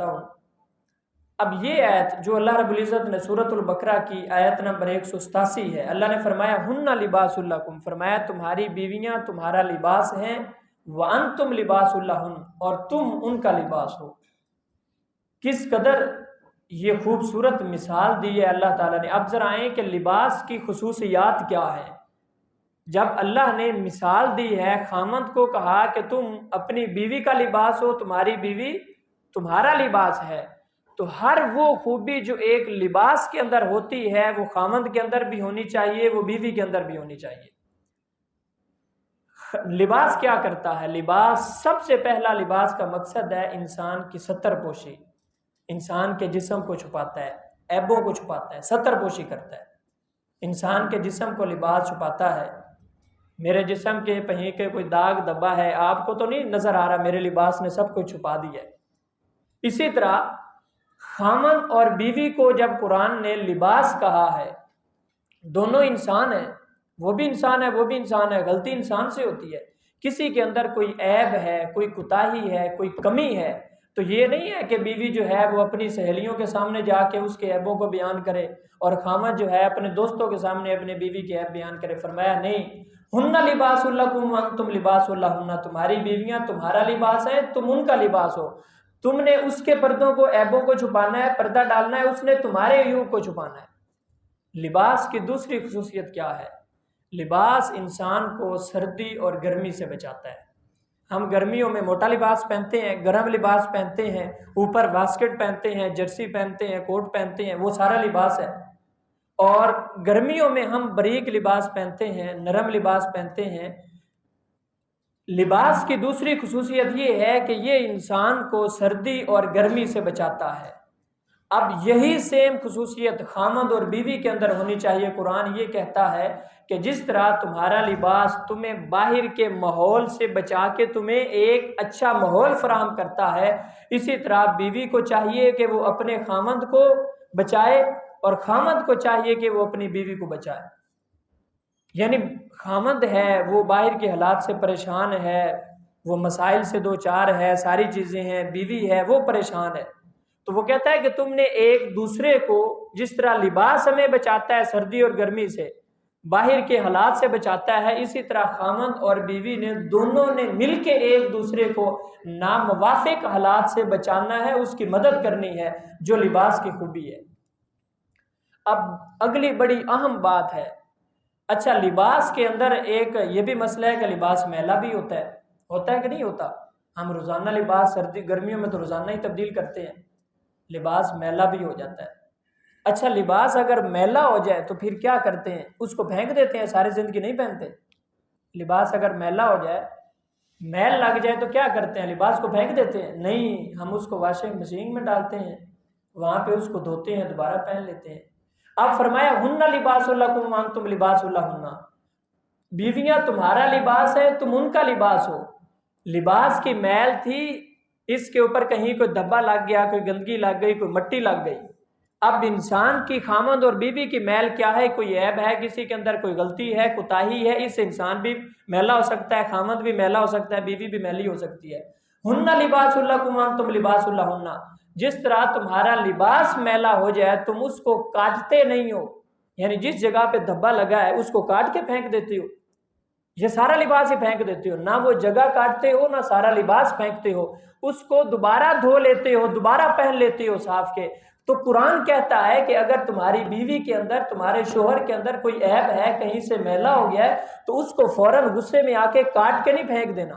ہوں۔ اب یہ آیت جو اللہ رب العزت نے سورۃ البقرہ کی آیت نمبر 187 ہے، اللہ نے فرمایا ہن لباس لکم، فرمایا تمہاری بیویاں تمہارا لباس ہیں، وانتم لباس لہن، اور تم ان کا لباس ہو۔ کس قدر یہ خوبصورت مثال دی ہے اللہ تعالیٰ نے۔ اب ذرا آئیں کہ لباس کی خصوصیات کیا ہے۔ جب اللہ نے مثال دی ہے، خامند کو کہا کہ تم اپنی بیوی کا لباس ہو، تمہاری بیوی تمہارا لباس ہے، تو ہر وہ خوبی جو ایک لباس کے اندر ہوتی ہے وہ خامند کے اندر بھی ہونی چاہیے، وہ بیوی کے اندر بھی ہونی چاہیے۔ لباس کیا کرتا ہے؟ لباس، سب سے پہلا لباس کا مقصد ہے انسان کی ستر پوشی، انسان کے جسم کو چھپاتا ہے، عیبوں کو چھپاتا ہے، ستر پوشی کرتا ہے۔ انسان کے جسم کو لباس چھپاتا ہے۔ میرے جسم کے کہیں کے کوئی داغ دبا ہے، آپ کو تو نہیں نظر آ رہا، میرے لباس نے سب کو چھپا دیا ہے۔ اسی طرح خامند اور بیوی کو جب قرآن نے لباس کہا ہے، دونوں انسان ہیں، وہ بھی انسان ہے، وہ بھی انسان ہے، غلطی انسان سے ہوتی ہے۔ کسی کے اندر کوئی عیب ہے، کوئی کوتاہی ہے، کوئی کمی ہے، تو یہ نہیں ہے کہ بیوی جو ہے وہ اپنی سہیلیوں کے سامنے جا کے اس کے عیبوں کو بیان کرے، اور خامد جو ہے اپنے دوستوں کے سامنے اپنے بیوی کے عیب بیان کرے۔ فرمایا نہیں، ہن لباس لکم وانتم لباس لہن، تمہاری بیویاں تمہارا لباس ہے، تم ان کا لباس ہو۔ تم نے اس کے پردوں کو، عیبوں کو چھپانا ہے، پردہ ڈالنا ہے، اس نے تمہارے عیوب کو چھپانا ہے۔ لباس کی دوسری خصوصیت کیا ہے؟ لباس انسان کو سردی اور گرمی سے بچاتا ہے۔ ہم گرمیوں میں موٹا لباس پہنتے ہیں، گرم لباس پہنتے ہیں، اوپر واسکٹ پہنتے ہیں، جرسی پہنتے ہیں، کوٹ پہنتے ہیں، وہ سارا لباس ہے۔ اور گرمیوں میں ہم باریک لباس پہنتے ہیں، نرم لباس پہنتے ہیں۔ لباس کی دوسری خصوصیت یہ ہے کہ یہ انسان کو سردی اور گرمی سے بچاتا ہے۔ اب یہی سیم خصوصیت خامند اور بیوی کے اندر ہونی چاہیے۔ قرآن یہ کہتا ہے کہ جس طرح تمہارا لباس تمہیں باہر کے ماحول سے بچا کے تمہیں ایک اچھا ماحول فراہم کرتا ہے، اسی طرح بیوی کو چاہیے کہ وہ اپنے خامند کو بچائے، اور خامند کو چاہیے کہ وہ اپنی بیوی کو بچائے۔ یعنی خامند ہے وہ باہر کے حالات سے پریشان ہے، وہ مسائل سے دو چار ہے، ساری چیزیں ہیں، بیوی ہے وہ پریشان ہے، تو وہ کہتا ہے کہ تم نے ایک دوسرے کو، جس طرح لباس ہمیں بچاتا ہے سردی اور گرمی سے، باہر کے حالات سے بچاتا ہے، اسی طرح خامند اور بیوی نے دونوں نے مل کے ایک دوسرے کو ناموافق حالات سے بچانا ہے، اس کی مدد کرنی ہے، جو لباس کی خوبی ہے۔ اب اگلی بڑی اہم بات ہے، اچھا لباس کے اندر ایک یہ بھی مسئلہ ہے کہ لباس میلا بھی ہوتا ہے کہ نہیں ہوتا؟ ہم روزانہ لباس سردی گرمیوں میں تو روزانہ ہی تبدیل کرتے ہیں، لباس میلا بھی ہو جاتا ہے۔ اچھا لباس اگر میلا ہو جائے تو پھر کیا کرتے ہیں؟ اس کو پھینک دیتے ہیں، ساری زندگی نہیں پہنتے۔ لباس اگر میلا ہو جائے، میل لگ جائے تو کیا کرتے ہیں؟ لباس کو پھینک دیتے ہیں؟ نہیں، ہم اس کو واشنگ مشین میں ڈالتے ہیں، وہاں پہ اس کو دھوتے ہیں، دوبارہ پہن لیتے ہیں۔ اب فرمایا ہن لباس لکم وانتم لباس لہن، بیویاں تمہارا لباس ہے، تم ان کا لباس ہو۔ لباس کی میل تھی، اس کے اوپر کہیں کوئی دھبا لگ گیا، کوئی گندگی لگ گئی، کوئی مٹی لگ گئی۔ اب انسان کی خامند اور بیوی کی میل کیا ہے؟ کوئی عیب ہے، کسی کے اندر کوئی غلطی ہے، کوتاہی ہے، اس سے انسان بھی میلا ہو سکتا ہے، خامند بھی میلا ہو سکتا ہے، بیوی بھی میلی ہو سکتی ہے۔ ہن لباس لکم وانتم لباس لہن، جس طرح تمہارا لباس میلا ہو جائے تم اس کو کاٹتے نہیں ہو، یعنی جس جگہ پہ دھبا لگا ہے اس کو کاٹ کے پھینک دیتے ہو، یہ سارا لباس ہی پھینک دیتے ہو، نہ وہ جگہ کاٹتے ہو نہ سارا لباس پھینکتے ہو، اس کو دوبارہ دھو لیتے ہو، دوبارہ پہن لیتے ہو صاف کے۔ تو قرآن کہتا ہے کہ اگر تمہاری بیوی کے اندر، تمہارے شوہر کے اندر کوئی عیب ہے، کہیں سے میلا ہو گیا ہے، تو اس کو فوراً غصے میں آ کے کاٹ کے نہیں پھینک دینا،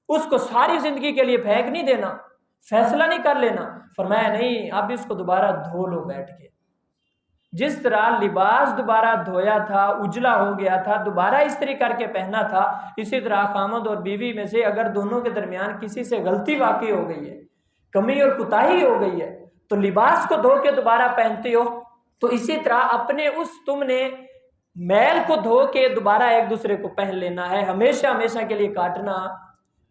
اس کو ساری زندگی کے لیے پھینک نہیں دینا، فیصلہ نہیں کر لینا۔ فرمایا نہیں، اب اس کو دوبارہ دھو لو بیٹھ کے۔ جس طرح لباس دوبارہ دھویا تھا، اجلا ہو گیا تھا، دوبارہ استری کر کے پہنا تھا، اسی طرح خامند اور بیوی میں سے اگر دونوں کے درمیان کسی سے غلطی واقع ہو گئی ہے، کمی اور کوتاہی ہو گئی ہے، تو لباس کو دھو کے دوبارہ پہنتے ہو، تو اسی طرح اپنے تم نے میل کو دھو کے دوبارہ ایک دوسرے کو پہن لینا ہے، ہمیشہ ہمیشہ کے لیے کاٹنا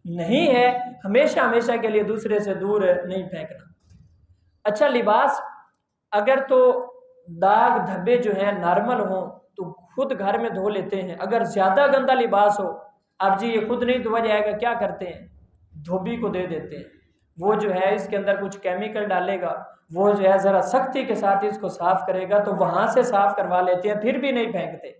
نہیں ہے، ہمیشہ ہمیشہ کے لیے دوسرے سے دور نہیں پھینکنا۔ اچھا لباس اگر تو داغ دھبے جو ہیں نارمل ہوں تو خود گھر میں دھو لیتے ہیں، اگر زیادہ گندا لباس ہو، اب جی یہ خود نہیں دھویا جائے گا، کیا کرتے ہیں؟ دھوبی کو دے دیتے ہیں، وہ جو ہے اس کے اندر کچھ کیمیکل ڈالے گا، وہ جو ہے ذرا سختی کے ساتھ اس کو صاف کرے گا تو وہاں سے صاف کروا لیتے ہیں، پھر بھی نہیں پھینکتے۔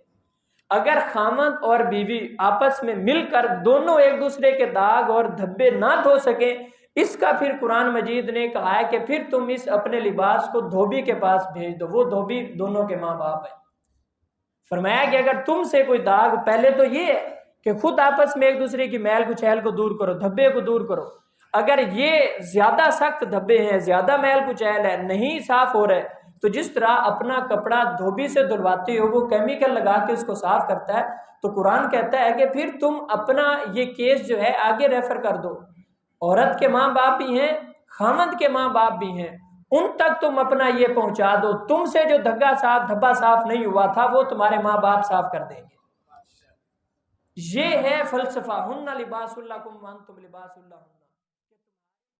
اگر خامند اور بیوی آپس میں مل کر دونوں ایک دوسرے کے داغ اور دھبے نہ دھو سکیں، اس کا پھر قرآن مجید نے کہا ہے کہ پھر تم اس اپنے لباس کو دھوبی کے پاس بھیج دو، وہ دھوبی دونوں کے ماں باپ ہیں۔ فرمایا کہ اگر تم سے کوئی داغ، پہلے تو یہ ہے کہ خود آپس میں ایک دوسرے کی میل کچیل کو دور کرو، دھبے کو دور کرو۔ اگر یہ زیادہ سخت دھبے ہیں، زیادہ میل کچیل ہے، نہیں صاف ہو رہے، تو جس طرح اپنا کپڑا دھوبی سے دھلواتے ہو، وہ کیمیکل لگا کے اس کو صاف کرتا ہے، تو قرآن کہتا ہے کہ پھر تم اپنا یہ کیس جو ہے آگے ریفر کر دو۔ عورت کے ماں باپ بھی ہیں، خامند کے ماں باپ بھی ہیں، ان تک تم اپنا یہ پہنچا دو، تم سے جو دھبا صاف نہیں ہوا تھا وہ تمہارے ماں باپ صاف کر دیں گے۔ یہ ہے فلسفہ، ہن لباس لکم وانتم لباس لہن۔